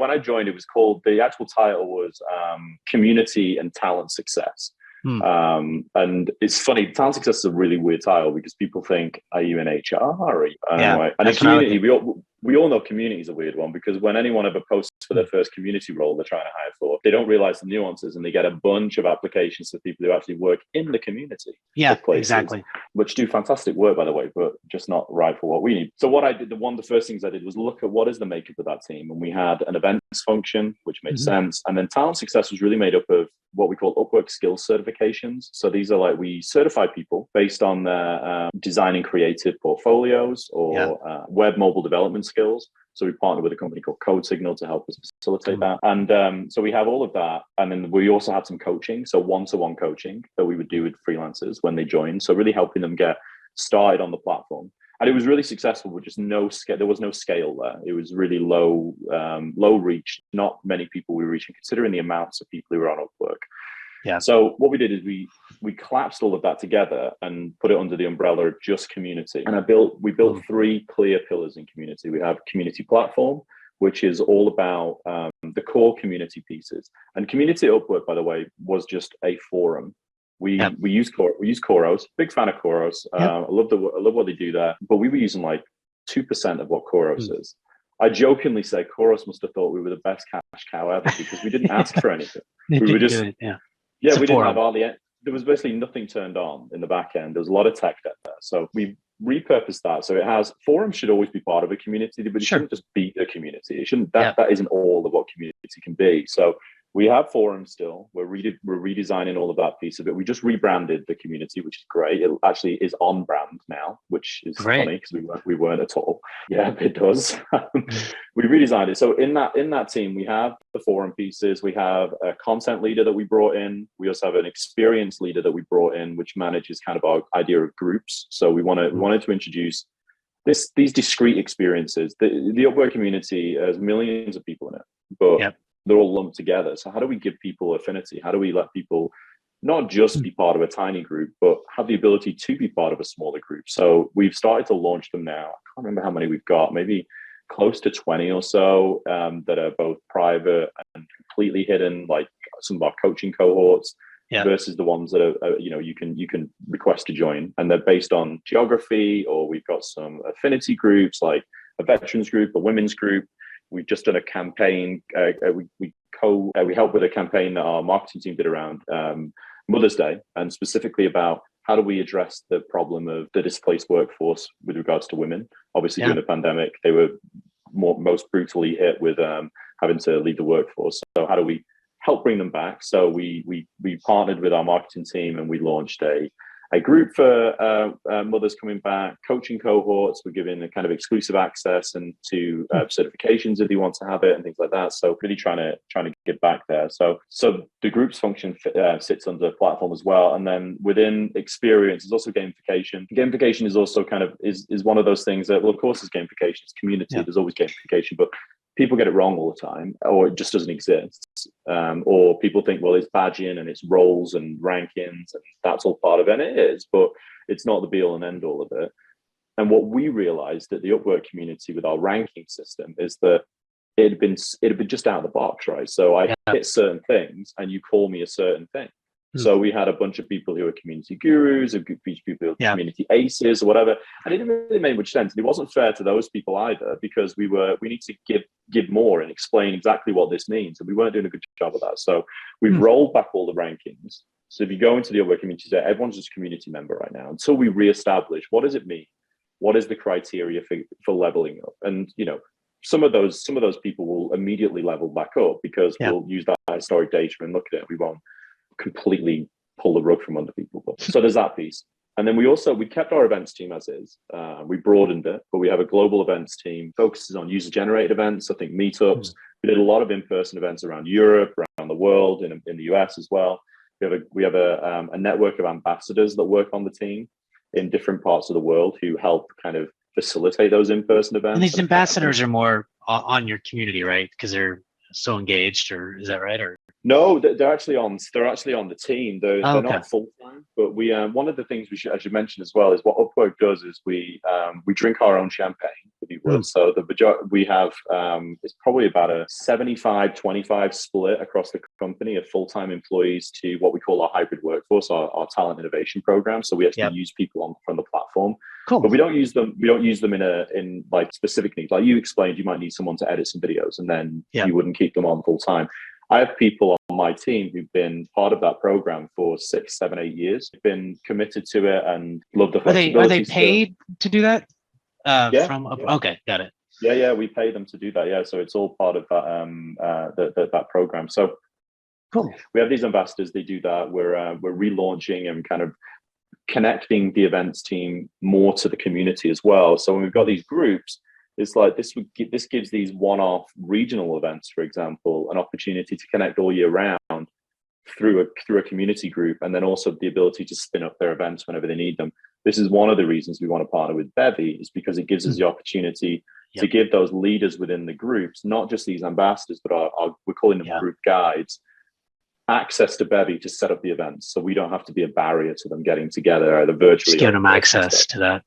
when I joined, it was called, the actual title was Community and Talent Success. And it's funny, talent success is a really weird title because people think, are you in HR? Or are you, right? And in community, we all know community is a weird one, because when anyone ever posts for their first community role they're trying to hire for, they don't realize the nuances, and they get a bunch of applications for people who actually work in the community. Yeah, places, exactly. Which do fantastic work, by the way, but just not right for what we need. So what I did, one of the first things I did was look at what is the makeup of that team. And we had an events function, which made sense. And then talent success was really made up of what we call Upwork skills certifications. So these are like, we certify people based on their designing creative portfolios or web mobile development skills. So we partnered with a company called Code Signal to help us facilitate that. And so we have all of that. And then we also had some coaching. So one-to-one coaching that we would do with freelancers when they join. So really helping them get started on the platform. And it was really successful with just no scale. There was no scale there. It was really low reach. Not many people we were reaching, considering the amounts of people who were on Upwork. Yeah. So what we did is we collapsed all of that together and put it under the umbrella of just community. And we built three clear pillars in community. We have community platform, which is all about the core community pieces. And community at Upwork, by the way, was just a forum. We use Khoros. Big fan of Khoros. I love what they do there. But we were using like 2% of what Khoros is. I jokingly say Khoros must have thought we were the best cash cow ever because we didn't ask for anything. We were just we didn't have hardly. There was basically nothing turned on in the back end. There was a lot of tech debt there. So we repurposed that. So it has, forums should always be part of a community, but it shouldn't just be a community. It shouldn't, that isn't all of what community can be. So we have forums still. We're redesigning all of that piece of it. We just rebranded the community, which is great. It actually is on brand now, which is funny because we weren't at all. Yeah, it does. We redesigned it. So in that team, we have the forum pieces. We have a content leader that we brought in. We also have an experience leader that we brought in, which manages kind of our idea of groups. So we wanted to introduce these discrete experiences. The Upwork community has millions of people in it, but they're all lumped together. So how do we give people affinity? How do we let people not just be part of a tiny group, but have the ability to be part of a smaller group? So we've started to launch them now. I can't remember how many we've got, maybe close to 20 or so that are both private and completely hidden, like some of our coaching cohorts versus the ones that are you can request to join. And they're based on geography, or we've got some affinity groups like a veterans group, a women's group. We've just done a campaign. We helped with a campaign that our marketing team did around Mother's Day, and specifically about how do we address the problem of the displaced workforce with regards to women. Obviously, during the pandemic, they were most brutally hit with having to leave the workforce. So how do we help bring them back? So we partnered with our marketing team, and we launched a group for mothers coming back, coaching cohorts. We're giving a kind of exclusive access and to certifications if you want to have it and things like that. So really trying to get back there. So the groups function sits under the platform as well. And then within experience is also gamification. Gamification is also kind of is one of those things that, well, of course, there's gamification, it's community. There's always gamification, but people get it wrong all the time, or it just doesn't exist. Or people think, well, it's badging and it's roles and rankings, and that's all part of it. And it is, but it's not the be all and end all of it. And what we realized at the Upwork community with our ranking system is that it had been just out of the box, right? So I hit certain things and you call me a certain thing. So we had a bunch of people who were community gurus, a bunch of people who were community aces or whatever. And it didn't really make much sense. And it wasn't fair to those people either, because we need to give more and explain exactly what this means. And we weren't doing a good job of that. So we've rolled back all the rankings. So if you go into the Upwork community today, everyone's just a community member right now until we reestablish what does it mean? What is the criteria for leveling up? And, some of those people will immediately level back up because we'll use that historic data and look at it. We won't completely pull the rug from under people. So there's that piece. And then we kept our events team as is. We broadened it, but we have a global events team, focuses on user-generated events, I think meetups. We did a lot of in-person events around Europe, around the world, in the US as well. We have a network of ambassadors that work on the team in different parts of the world who help kind of facilitate those in-person events. And these ambassadors are more on your community, right? Because they're so engaged, or is that right? Or No, they're actually on. They're actually on the team. Oh, They're okay. not full time, but we. One of the things we should, I should mention as well, is what Upwork does is we drink our own champagne, if you will. So we have it's probably about a 75-25 split across the company of full time employees to what we call our hybrid workforce, our talent innovation program. So we actually use people from the platform. Cool. But we don't use them. We don't use them in like specific needs. Like you explained, you might need someone to edit some videos, and then you wouldn't keep them on full time. I have people on my team who've been part of that program for 6, 7, 8 years, been committed to it and love the flexibility. Are they paid to do that? Okay, got it. Yeah, we pay them to do that. Yeah, so it's all part of that program. So cool. We have these ambassadors. They do that. We're relaunching and kind of connecting the events team more to the community as well. So when we've got these groups, it's like this gives these one-off regional events, for example, an opportunity to connect all year round through a community group, and then also the ability to spin up their events whenever they need them. This is one of the reasons we want to partner with Bevy, is because it gives us the opportunity to give those leaders within the groups, not just these ambassadors, but we're calling them group guides, access to Bevy to set up the events, so we don't have to be a barrier to them getting together either virtually. Just give them access to that.